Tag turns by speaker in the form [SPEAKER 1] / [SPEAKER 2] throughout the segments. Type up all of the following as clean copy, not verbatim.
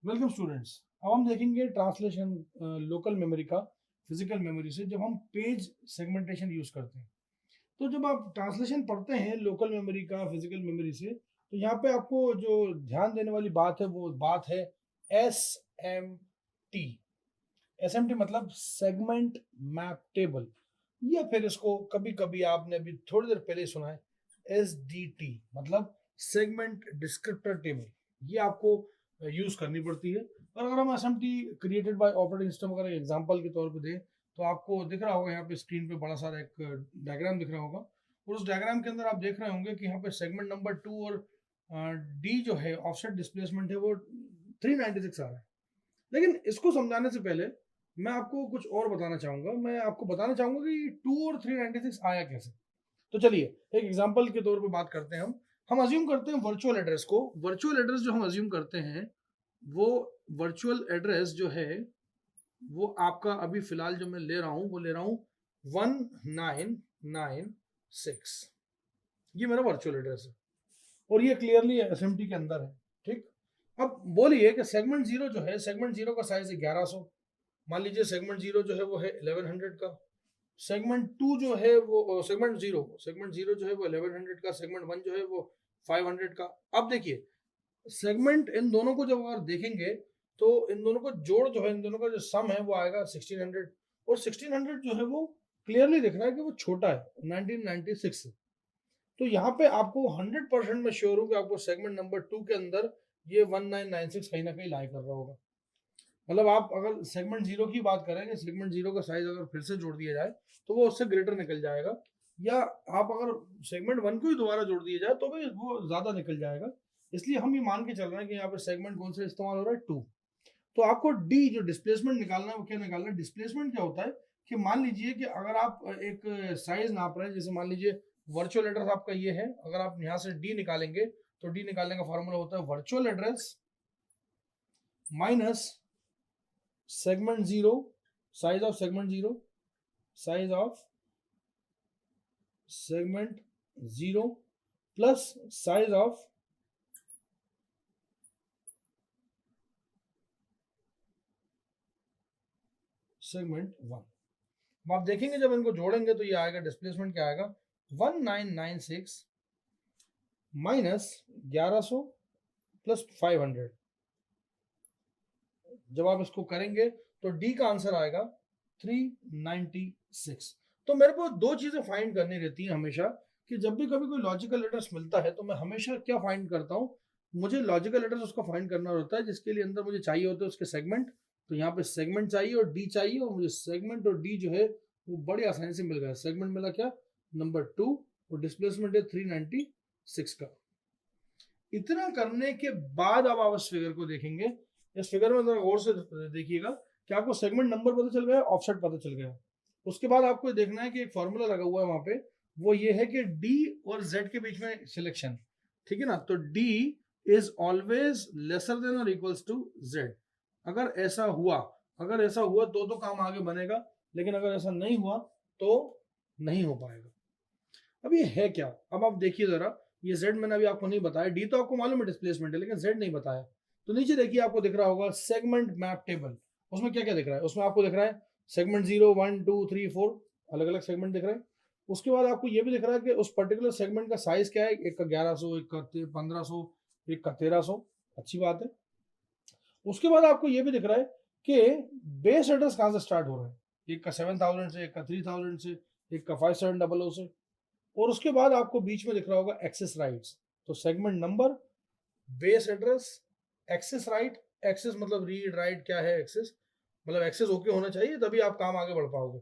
[SPEAKER 1] Welcome students. अब हम देखेंगे ट्रांसलेशन लोकल मेमोरी का फिजिकल मेमोरी से जब हम पेज सेगमेंटेशन यूज करते हैं। तो जब आप ट्रांसलेशन पढ़ते हैं लोकल मेमोरी का फिजिकल मेमोरी से, तो यहाँ पे आपको जो ध्यान देने वाली बात है वो बात है S M T. S M T मतलब सेगमेंट मैप टेबल, या फिर इसको कभी कभी आपने अभी थोड़ी देर पहले सुना है एस डी टी मतलब सेगमेंट डिस्क्रिप्टर टेबल। ये आपको यूज करनी पड़ती है। और अगर हम S M T created by operating system अगर एग्जाम्पल के तौर पर दें, तो आपको दिख रहा होगा यहाँ पे स्क्रीन पे बड़ा सारा एक डायग्राम दिख रहा होगा, और उस डायग्राम के अंदर आप देख रहे होंगे कि यहाँ पे सेगमेंट नंबर 2 और डी जो है ऑफसेट डिस्प्लेसमेंट है वो 396 आ रहा है। लेकिन इसको समझाने से पहले मैं आपको कुछ और बताना चाहूंगा। मैं आपको बताना चाहूंगा कि 2 और 396 आया कैसे। तो चलिए एक एग्जांपल के तौर पे बात करते हैं। हम अज्यूम करते हैं वर्चुअल एड्रेस को। वर्चुअल एड्रेस जो हम अज्यूम करते हैं वो वर्चुअल एड्रेस जो है वो आपका अभी फिलहाल जो मैं ले रहा हूं वो ले रहा हूं 1996। ये मेरा वर्चुअल एड्रेस है और ये क्लियरली एसएमटी के अंदर है। ठीक, अब बोलिए कि सेगमेंट जीरो जो है, सेगमेंट जीरो का साइज है 1100। मान लीजिए सेगमेंट जीरो जो है वो है 1100 का। सेगमेंट टू जो है वो सेगमेंट जीरो जो है वो 1100 का। सेगमेंट वन जो है वो 500 का। अब देखिए सेगमेंट इन दोनों को जब आप देखेंगे तो इन दोनों को जोड़ जो है, इन दोनों का जो सम है वो आएगा 1600। और 1600 जो है वो क्लियरली दिख रहा है कि वो छोटा है 1996 से। तो यहाँ पे आपको 100% में श्योर हूँ कि आपको सेगमेंट नंबर 2 के अंदर ये 1996 कहीं ना कहीं लाई कर रहा होगा। मतलब आप अगर सेगमेंट जीरो की बात करें कि सेगमेंट जीरो का साइज अगर फिर से जोड़ दिया जाए तो वो उससे ग्रेटर निकल जाएगा, या आप अगर सेगमेंट वन को ही दोबारा जोड़ दिया जाए तो भी वो ज्यादा निकल जाएगा। इसलिए हम ये मान के चल रहे हैं कि यहाँ पे सेगमेंट कौन सा इस्तेमाल हो रहा है, 2। तो आपको डी जो डिस्प्लेसमेंट निकालना है वो क्या निकालना है। डिस्प्लेसमेंट क्या होता है कि मान लीजिए कि अगर आप एक साइज नाप रहे हैं, जैसे मान लीजिए वर्चुअल एड्रेस आपका ये है, अगर आप यहाँ से डी निकालेंगे तो डी निकालने का फॉर्मूला होता है virtual address minus segment zero, size of segment zero, size of segment zero plus size of segment one. आप देखेंगे जब इनको जोड़ेंगे तो ये आएगा, डिस्प्लेसमेंट क्या आएगा, 1996 माइनस 1100 प्लस 500। जब आप इसको करेंगे तो डी का आंसर आएगा 396। तो मेरे को दो चीजें फाइंड करनी रहती हैं हमेशा, कि जब भी कभी कोई लॉजिकल एड्रेस मिलता है तो मैं हमेशा क्या फाइंड करता हूँ, मुझे लॉजिकल एड्रेस उसका फाइंड करना होता है जिसके लिए अंदर मुझे चाहिए होते हैं उसके सेगमेंट। तो यहाँ पे सेगमेंट चाहिए और डी चाहिए, और मुझे सेगमेंट और डी जो है वो बड़ी आसानी से मिल गया। सेगमेंट मिला क्या, नंबर 2, और डिस्प्लेसमेंट है 396 का। इतना करने के बाद अब आप इस फिगर को देखेंगे। इस फिगर में जरा गौर से देखिएगा कि आपको सेगमेंट नंबर पता चल गया, ऑफसेट पता चल गया। उसके बाद आपको देखना है कि एक फॉर्मूला लगा हुआ है वहां पे, वो ये है कि डी और जेड के बीच में सिलेक्शन। ठीक है ना, तो D is always lesser than और इक्वल्स टू जेड। अगर ऐसा हुआ, तो काम आगे बनेगा, लेकिन अगर ऐसा नहीं हुआ तो नहीं हो पाएगा। अब ये है क्या, अब आप देखिए जरा। ये z मैंने अभी आपको नहीं बताया, d तो आपको मालूम है डिस्प्लेसमेंट है, लेकिन z नहीं बताया। तो नीचे देखिए आपको दिख रहा होगा सेगमेंट मैप टेबल। उसमें क्या क्या दिख रहा है, उसमें आपको दिख रहा है सेगमेंट 0 1 2 3 4 अलग अलग सेगमेंट दिख रहे हैं। उसके बाद आपको ये भी दिख रहा है कि उस पर्टिकुलर सेगमेंट का साइज क्या है, एक का 1100, एक का 1500, एक का 1300। अच्छी बात है। उसके बाद आपको ये भी दिख रहा है कि बेस एड्रेस कहाँ से स्टार्ट हो रहा है, एक का 7000 से, एक का 3000 से, एक का 5700 से। और उसके बाद आपको बीच में दिख रहा होगा एक्सेस राइट्स। तो segment number, base address, access right. Access मतलब रीड राइट क्या है, एक्सेस मतलब एक्सेस ओके होना चाहिए तभी आप काम आगे बढ़ पाओगे।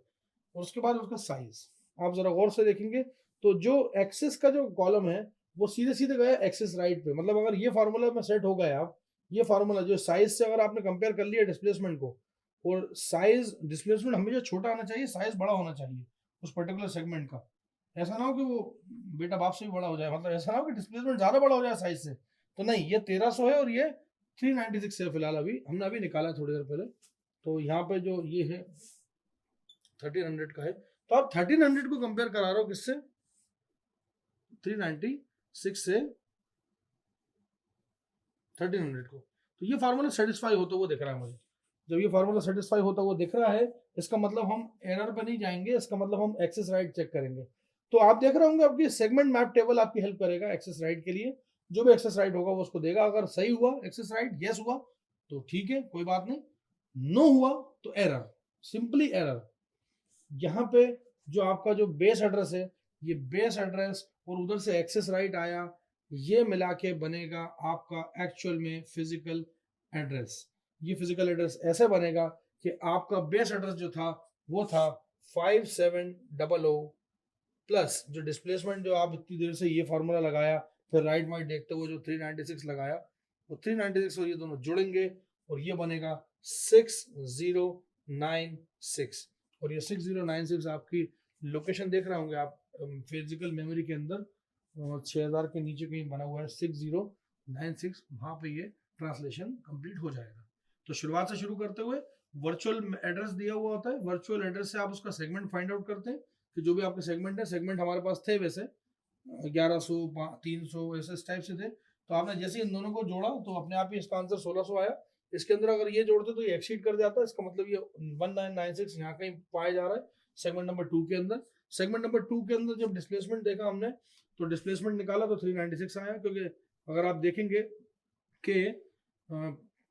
[SPEAKER 1] और उसके बाद उसका साइज आप जरा गौर से देखेंगे तो जो एक्सेस का जो कॉलम है वो सीधे सीधे गया एक्सेस राइट पे। मतलब अगर ये फार्मूला में सेट हो गए आप, ये फार्मूला जो साइज से अगर आपने कंपेयर कर लिया डिस्प्लेसमेंट को, और साइज डिस्प्लेसमेंट हमेशा छोटा आना चाहिए, साइज बड़ा होना चाहिए उस पर्टिकुलर सेगमेंट का। ऐसा ना हो कि वो बेटा बाप से भी बड़ा हो जाए, मतलब ऐसा ना हो कि डिस्प्लेसमेंट ज्यादा बड़ा हो जाए साइज से। तो नहीं, ये 1300 है और ये 396 है फिलहाल, अभी हमने अभी निकाला थोड़ी देर पहले। तो यहाँ पे जो ये है 1300 का है। तो आप 1300 को कंपेयर करा रहे हो किससे, 396 से 1300 को। तो ये फार्मूला सेटिस्फाई होता हुआ दिख रहा है मुझे। जब ये फार्मूला सेटिस्फाई होता हुआ दिख रहा है, इसका मतलब हम एरर पे नहीं जाएंगे, इसका मतलब हम एक्सेस राइट चेक करेंगे। तो आप देख रहे होंगे आपकी सेगमेंट मैप टेबल आपकी हेल्प करेगा एक्सेस राइट के लिए। जो भी एक्सेस राइट होगा वो उसको देगा। अगर सही हुआ एक्सेस राइट, यस हुआ, तो ठीक है, कोई बात नहीं। नो हुआ तो एरर, सिंपली एरर। यहाँ पे जो आपका जो बेस एड्रेस है, ये बेस एड्रेस और उधर से एक्सेस राइट आया, ये मिला के बनेगा आपका एक्चुअल में फिजिकल एड्रेस। ये फिजिकल एड्रेस ऐसे बनेगा कि आपका बेस एड्रेस जो था वो था 5700 प्लस जो डिस्प्लेसमेंट जो आप इतनी देर से ये फार्मूला लगाया, फिर राइट वाइट देखते हुए जो 396 लगाया, वो 396 और ये दोनों जुड़ेंगे और ये बनेगा 6096। और ये 6096 आपकी लोकेशन देख रहे होंगे आप फिजिकल मेमोरी के अंदर 6000 के नीचे कहीं बना हुआ है 6096, वहां पे ये ट्रांसलेशन कंप्लीट हो जाएगा। तो शुरुआत से शुरू करते हुए वर्चुअल एड्रेस दिया हुआ होता है, वर्चुअल एड्रेस से आप उसका सेगमेंट फाइंड आउट करते हैं कि जो भी आपके सेगमेंट है, सेगमेंट हमारे पास थे वैसे 1100 300 ऐसे इस टाइप से थे। तो आपने जैसे इन दोनों को जोड़ा तो अपने आप ही इसका आंसर 1600 आया। इसके अंदर अगर ये जोड़ते तो ये एक्सीड कर जाता है, इसका मतलब ये 1996 यहाँ कहीं पाया जा रहा है सेगमेंट नंबर 2 के अंदर। सेगमेंट नंबर 2 के अंदर जब डिस्प्लेसमेंट देखा हमने तो डिस्प्लेसमेंट निकाला तो 396 आया, क्योंकि अगर आप देखेंगे कि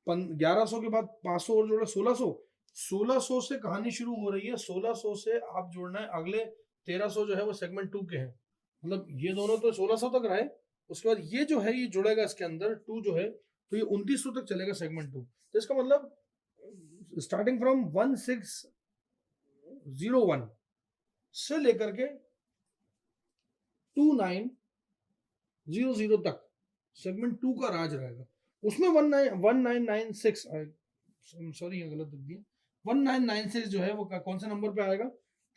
[SPEAKER 1] 1100 के बाद 500 और जोड़े 1600 से कहानी शुरू हो रही है। 1600 से आप जोड़ना है अगले 1300 जो है वो सेगमेंट 2 के हैं, मतलब ये दोनों तो 1600 तक रहे। उसके बाद ये जो है ये जुड़ेगा इसके अंदर 2 जो है, तो ये 2900 तक चलेगा सेगमेंट 2। तो इसका मतलब स्टार्टिंग फ्रॉम 1601 से लेकर के 2900 तक सेगमेंट 2 का राज रहेगा। उसमें 1996 सॉरी ये गलत लिख दिया, 1996 जो है वो कौन से नंबर पे आएगा,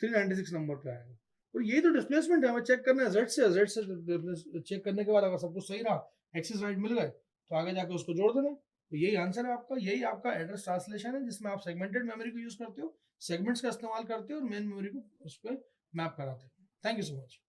[SPEAKER 1] 396 नंबर पे आएगा। और यही तो डिस्प्लेसमेंट है, हमें चेक करना है जेड से चेक करने के बाद अगर सब कुछ सही रहा, एक्सेस राइट मिल गए, तो आगे जाके उसको जोड़ देना। तो यही आंसर है आपका, यही आपका एड्रेस ट्रांसलेशन है, जिसमें आप सेगमेंटेड मेमोरी को यूज करते हो, सेगमेंट्स का इस्तेमाल करते हो और मेन मेमोरी को उस पर मैप कराते हो। Thank you so much.